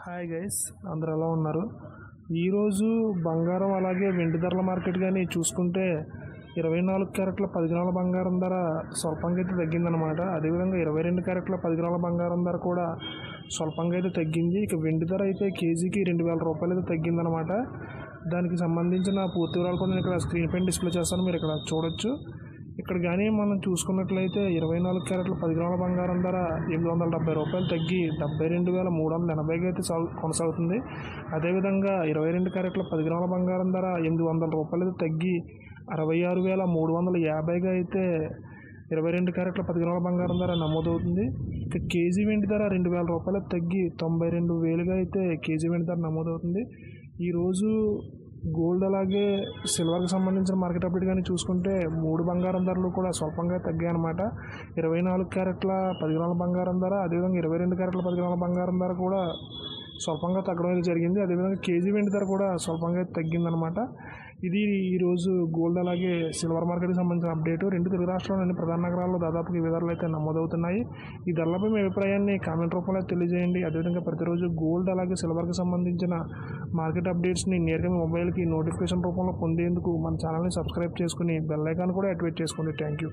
Hi guys, అందరు ఎలా ఉన్నారు? ఈరోజు బంగారం అలాగే వెండి ధరల మార్కెట్ కానీ చూసుకుంటే 24 క్యారెట్ల 10 గ్రాముల బంగారం ధర స్వల్పంగా అయితే తగ్గిందనమాట. అదేవిధంగా 22 క్యారెట్ల 10 గ్రాముల బంగారం ధర కూడా స్వల్పంగా అయితే తగ్గింది. ఇక వెండి ధర అయితే కేజీకి 2000 రూపాయలు అయితే తగ్గిందనమాట. దానికి సంబంధించిన పూర్తి వివరాలు కూడా నేను ఇక్కడ స్క్రీన్ పైన డిస్ప్లే చేస్తాను, మీరు ఇక్కడ చూడొచ్చు. ఇక్కడ కానీ మనం చూసుకున్నట్లయితే 24 క్యారెట్ల 10 గ్రాముల బంగారం ధర 870 రూపాయలు తగ్గి 72,380గా అయితే కొనసాగుతుంది. అదేవిధంగా 22 క్యారెట్ల 10 గ్రాముల బంగారం ధర 800 రూపాయలు తగ్గి 66,350గా అయితే 22 క్యారెట్ల 10 గ్రాముల బంగారం ధర నమోదవుతుంది. ఇక కేజీ వెండి ధర 2,000 రూపాయలు తగ్గి 92,000గా అయితే కేజీ వెండి ధర నమోదవుతుంది. ఈరోజు గోల్డ్ అలాగే సిల్వర్కి సంబంధించిన మార్కెట్ అప్డేట్ కానీ చూసుకుంటే 3 బంగారం ధరలు కూడా స్వల్పంగా తగ్గాయి అన్నమాట. 24 క్యారెట్ల 10 గ్రాముల బంగారం ధర, అదేవిధంగా 22 క్యారెట్ల 10 గ్రాముల బంగారం ధర కూడా స్వల్పంగా తగ్గడం అయితే జరిగింది. అదేవిధంగా కేజీ వెండి ధర కూడా స్వల్పంగా తగ్గిందనమాట. ఇది ఈరోజు గోల్డ్ అలాగే సిల్వర్ మార్కెట్కి సంబంధించిన అప్డేట్. 2 తెలుగు రాష్ట్రాల్లోని ప్రధాన నగరాల్లో దాదాపు ఈ ధరలు అయితే నమోదవుతున్నాయి. ఈ ధరలపై మీ అభిప్రాయాన్ని కామెంట్ రూపంలో తెలియజేయండి. అదేవిధంగా ప్రతిరోజు గోల్డ్ అలాగే సిల్వర్కి సంబంధించిన మార్కెట్ అప్డేట్స్ని నేరుగా మీ మొబైల్కి నోటిఫికేషన్ రూపంలో పొందేందుకు మన ఛానల్ని సబ్స్క్రైబ్ చేసుకుని బెల్ ఐకాన్ కూడా యాక్టివేట్ చేసుకోండి. Thank you.